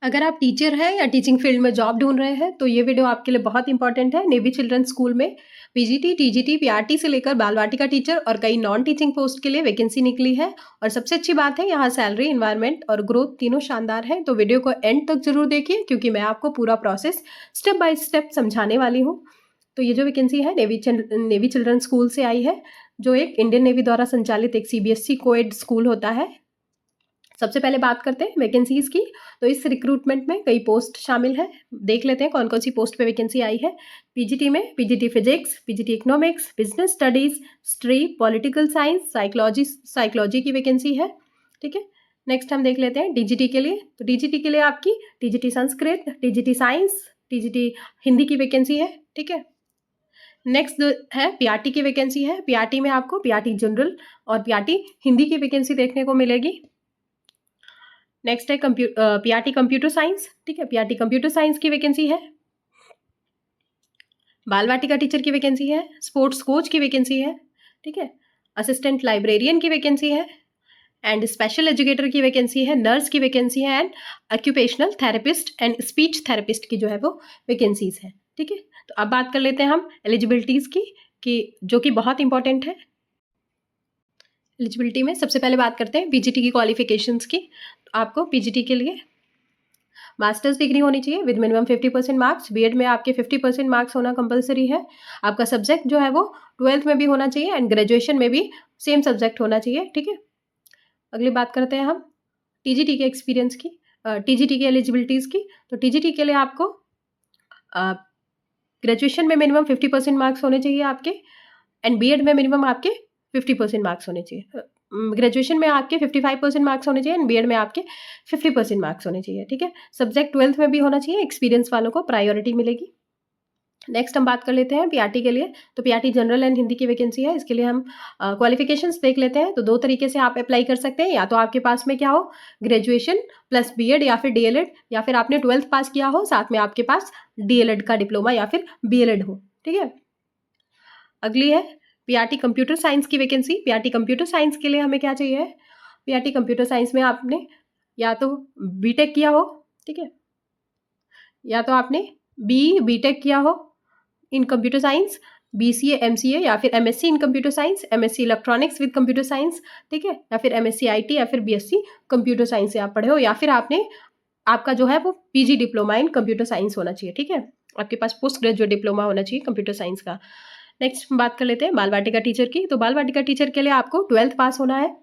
अगर आप टीचर हैं या टीचिंग फील्ड में जॉब ढूंढ रहे हैं तो ये वीडियो आपके लिए बहुत इंपॉर्टेंट है। नेवी चिल्ड्रन स्कूल में पीजीटी, टीजीटी, पीआरटी से लेकर बाल वाटिका टीचर और कई नॉन टीचिंग पोस्ट के लिए वैकेंसी निकली है। और सबसे अच्छी बात है, यहाँ सैलरी, इन्वायरमेंट और ग्रोथ तीनों शानदार है। तो वीडियो को एंड तक जरूर देखिए, क्योंकि मैं आपको पूरा प्रोसेस स्टेप बाय स्टेप समझाने वाली हूँ। तो ये जो वैकेंसी है नेवी चिल्ड्रन स्कूल से आई है, जो एक इंडियन नेवी द्वारा संचालित एक सीबीएसई कोएड स्कूल होता है। सबसे पहले बात करते हैं वैकेंसीज की। तो इस रिक्रूटमेंट में कई पोस्ट शामिल है, देख लेते हैं कौन कौन सी पोस्ट पे वैकेंसी आई है। पीजीटी में PGT physics, PGT economics, business studies, history, political science, psychology की वैकेंसी है। ठीक है, नेक्स्ट हम देख लेते हैं डीजीटी के लिए। तो डीजीटी के लिए आपकी TGT Sanskrit, TGT science, TGT Hindi की वैकेंसी है। ठीक है, नेक्स्ट है पीआरटी की वैकेंसी है। पीआरटी में आपको पीआरटी जनरल और पीआरटी हिंदी की वैकेंसी देखने को मिलेगी। नेक्स्ट है पीआरटी कंप्यूटर साइंस। ठीक है, पीआरटी कंप्यूटर साइंस की वैकेंसी है। बाल वाटिका टीचर की वैकेंसी है। स्पोर्ट्स कोच की वैकेंसी है। ठीक है, असिस्टेंट लाइब्रेरियन की वैकेंसी है। एंड स्पेशल एजुकेटर की वैकेंसी है। नर्स की वैकेंसी है। And occupational therapist and speech therapist की जो है वो वैकेंसीज है। ठीक है, तो अब बात कर लेते हैं हम एलिजिबिलिटीज़ की, जो कि बहुत इंपॉर्टेंट है। एलिजिबिलिटी में सबसे पहले बात करते हैं पीजीटी की क्वालिफिकेशंस की। तो आपको पीजीटी के लिए मास्टर्स डिग्री होनी चाहिए विद मिनिमम 50% मार्क्स। बीएड में आपके 50% मार्क्स होना कंपलसरी है। आपका सब्जेक्ट जो है वो 12th में भी होना चाहिए एंड ग्रेजुएशन में भी सेम सब्जेक्ट होना चाहिए। ठीक है, अगली बात करते हैं हम टीजीटी के एक्सपीरियंस की, टीजीटी की एलिजिबिलिटीज़ की। तो टीजीटी के लिए आपको ग्रेजुएशन में मिनिमम 50% मार्क्स होने चाहिए आपके, एंड बीएड में मिनिमम आपके 50% मार्क्स होने चाहिए। ग्रेजुएशन में आपके 55% मार्क्स होने चाहिए एंड बीएड में आपके 50% मार्क्स होने चाहिए। ठीक है, सब्जेक्ट 12th में भी होना चाहिए। एक्सपीरियंस वालों को प्रायोरिटी मिलेगी। नेक्स्ट हम बात कर लेते हैं पीआरटी के लिए। तो पीआरटी जनरल एंड हिंदी की वैकेंसी है। इसके लिए हम क्वालिफिकेशंस देख लेते हैं। तो दो तरीके से आप अप्लाई कर सकते हैं, या तो आपके पास में क्या हो, ग्रेजुएशन प्लस बीएड या फिर डीएलएड, या फिर आपने 12th पास किया हो, साथ में आपके पास डीएलएड का डिप्लोमा या फिर बीएलएड हो। ठीक है, अगली है पीआरटी कंप्यूटर साइंस की वैकेंसी। पीआरटी कंप्यूटर साइंस के लिए हमें क्या चाहिए? पीआरटी कंप्यूटर साइंस में आपने या तो बीटेक किया हो, ठीक है, या तो आपने बीटेक किया हो इन कंप्यूटर साइंस, बीसीए, एमसीए या फिर MSc in computer science, MSc electronics with computer science, ठीक है, या फिर एमएससी आईटी या फिर बीएससी कंप्यूटर साइंस से आप पढ़े हो, या फिर आपका जो है वो PG diploma in computer science होना चाहिए। ठीक है, आपके पास पोस्ट ग्रेजुएट डिप्लोमा होना चाहिए कंप्यूटर साइंस का। नेक्स्ट बात कर लेते हैं बाल वाटिका टीचर की। तो बाल वाटिका टीचर के लिए आपको 12th पास होना है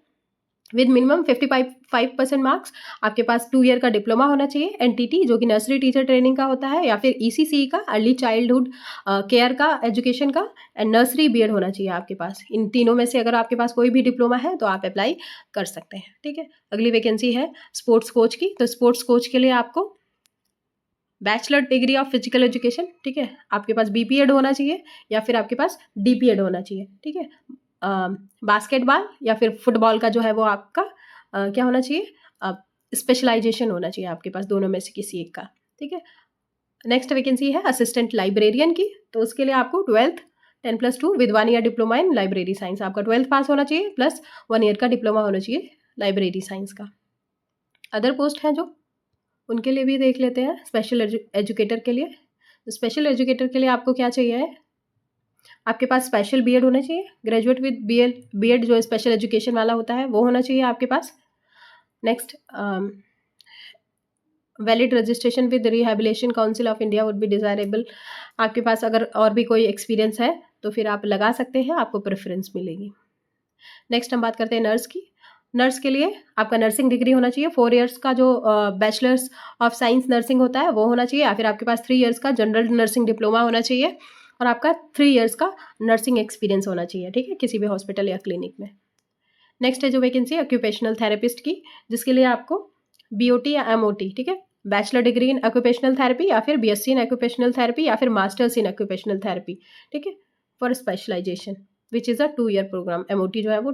विद मिनिमम 55% मार्क्स। आपके पास 2 ईयर का डिप्लोमा होना चाहिए। एनटीटी जो कि नर्सरी टीचर ट्रेनिंग का होता है, या फिर ईसीसी का अर्ली चाइल्डहुड केयर का एजुकेशन का, एंड नर्सरी बीएड होना चाहिए आपके पास। इन तीनों में से अगर आपके पास कोई भी डिप्लोमा है तो आप अप्लाई कर सकते हैं। ठीक है, अगली वैकेंसी है स्पोर्ट्स कोच की। तो स्पोर्ट्स कोच के लिए आपको bachelor degree of physical education, ठीक है, आपके पास बीपीएड होना चाहिए या फिर आपके पास डीपीएड होना चाहिए। ठीक है, बास्केटबॉल या फिर फुटबॉल का जो है वो आपका क्या होना चाहिए, स्पेशलाइजेशन होना चाहिए आपके पास, दोनों में से किसी एक का। ठीक है, नेक्स्ट वैकेंसी है असिस्टेंट लाइब्रेरियन की। तो उसके लिए आपको 12th 10+2 with 1 year diploma in library science. आपका 12th पास होना चाहिए प्लस 1 ईयर का डिप्लोमा होना चाहिए लाइब्रेरी साइंस का। अदर पोस्ट हैं जो, उनके लिए भी देख लेते हैं। स्पेशल एजुकेटर के लिए, स्पेशल एजुकेटर के लिए आपको क्या चाहिए है, आपके पास स्पेशल बीएड होना चाहिए, ग्रेजुएट विद बीएड जो स्पेशल एजुकेशन वाला होता है वो होना चाहिए आपके पास। Next valid registration with rehabilitation council of India would be desirable. आपके पास अगर और भी कोई एक्सपीरियंस है तो फिर आप लगा सकते हैं, आपको प्रेफरेंस मिलेगी। नेक्स्ट हम बात करते हैं नर्स की। नर्स के लिए आपका नर्सिंग डिग्री होना चाहिए। 4 इयर्स का जो बैचलर्स ऑफ साइंस नर्सिंग होता है वो होना चाहिए, या फिर आपके पास 3 इयर्स का जनरल नर्सिंग डिप्लोमा होना चाहिए, और आपका 3 इयर्स का नर्सिंग एक्सपीरियंस होना चाहिए। ठीक है, किसी भी हॉस्पिटल या क्लिनिक में। नेक्स्ट है जो वैकेंसी ऑक्यूपेशनल थेरेपिस्ट की, जिसके लिए आपको बीओटी या एमओटी, ठीक है, bachelor degree in occupational therapy या फिर बीएससी इन ऑक्यूपेशनल थेरेपी या फिर मास्टर्स इन ऑक्यूपेशनल थेरेपी, ठीक है, for specialisation which is a 2 year programme. MOT जो है वो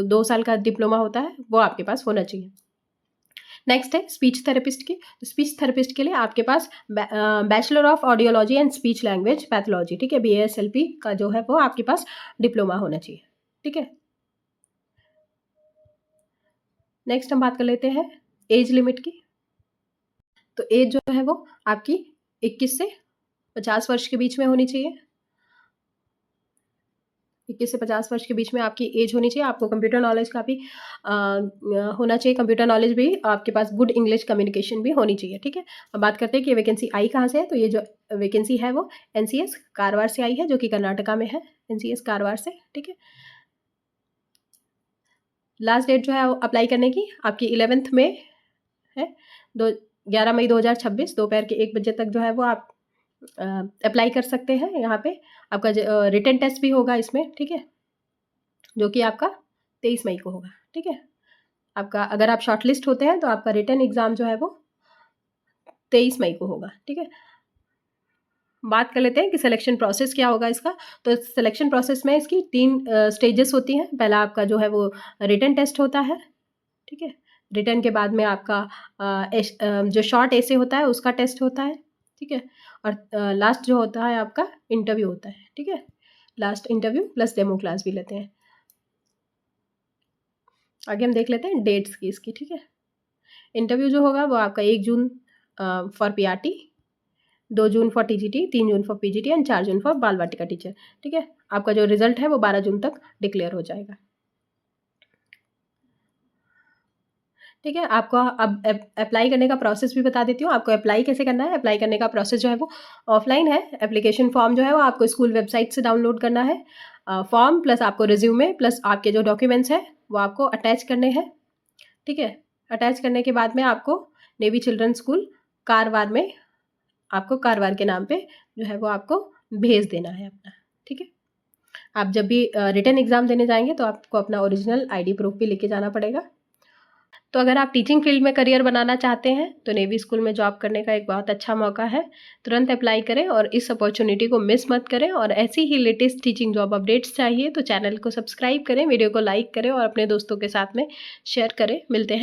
2 साल का डिप्लोमा होता है, वो आपके पास होना चाहिए। नेक्स्ट है स्पीच थेरेपिस्ट की। तो स्पीच थेरेपिस्ट के लिए आपके पास bachelor of audiology and speech language pathology, ठीक है, BASLP का जो है वो आपके पास डिप्लोमा होना चाहिए। ठीक है, नेक्स्ट हम बात कर लेते हैं एज लिमिट की। तो एज जो है वो आपकी 21 से 50 वर्ष के बीच में होनी चाहिए। 21 से 50 वर्ष के बीच में आपकी एज होनी चाहिए। आपको कंप्यूटर नॉलेज का भी होना चाहिए, कंप्यूटर नॉलेज भी, आपके पास गुड इंग्लिश कम्युनिकेशन भी होनी चाहिए, ठीक है। अब बात करते हैं कि वैकेंसी आई कहाँ से है। तो ये जो वैकेंसी है वो NCS कारवार से आई है, जो कि कर्नाटका में है, NCS कारवार से, ठीक है। लास्ट डेट जो है अप्लाई करने की आपकी 11 मई है, 11 मई 2026 दोपहर के 1 बजे तक जो है वो आप अप्लाई कर सकते हैं। यहाँ पे आपका रिटन टेस्ट भी होगा इसमें, ठीक है, जो कि आपका 23 मई को होगा, ठीक है। आपका अगर आप शॉर्टलिस्ट होते हैं तो आपका रिटन एग्ज़ाम जो है वो 23 मई को होगा, ठीक है। बात कर लेते हैं कि सिलेक्शन प्रोसेस क्या होगा इसका। तो सिलेक्शन प्रोसेस में इसकी 3 स्टेजेस होती हैं। पहला आपका जो है वो रिटन टेस्ट होता है, ठीक है। रिटन के बाद में आपका जो शॉर्ट एसे होता है उसका टेस्ट होता है, ठीक है। और लास्ट जो होता है आपका इंटरव्यू होता है, ठीक है। Last interview plus demo class भी लेते हैं। आगे हम देख लेते हैं डेट्स की इसकी, ठीक है। इंटरव्यू जो होगा वो आपका 1 जून for PRT, 2 June for TGT, 3 June for PGT and 4 June for बाल वाटिका टीचर, ठीक है। आपका जो रिजल्ट है वो 12 जून तक डिक्लेयर हो जाएगा, ठीक है। आपको अब अप्लाई करने का प्रोसेस भी बता देती हूँ। आपको अप्लाई कैसे करना है। अप्लाई करने का प्रोसेस जो है वो ऑफलाइन है। एप्लीकेशन फॉर्म जो है वो आपको स्कूल वेबसाइट से डाउनलोड करना है। फॉर्म प्लस आपको रिज्यूमे प्लस आपके जो डॉक्यूमेंट्स हैं वो आपको अटैच करने हैं, ठीक है। अटैच करने के बाद में आपको नेवी चिल्ड्रन स्कूल कारवार में, आपको कारवार के नाम पे जो है वो आपको भेज देना है अपना, ठीक है। आप जब भी रिटन एग्ज़ाम देने जाएंगे तो आपको अपना ओरिजिनल ID प्रूफ भी लेके जाना पड़ेगा। तो अगर आप टीचिंग फील्ड में करियर बनाना चाहते हैं तो नेवी स्कूल में जॉब करने का एक बहुत अच्छा मौका है। तुरंत अप्लाई करें और इस अपॉर्चुनिटी को मिस मत करें। और ऐसी ही लेटेस्ट टीचिंग जॉब अपडेट्स चाहिए तो चैनल को सब्सक्राइब करें, वीडियो को लाइक करें और अपने दोस्तों के साथ में शेयर करें। मिलते हैं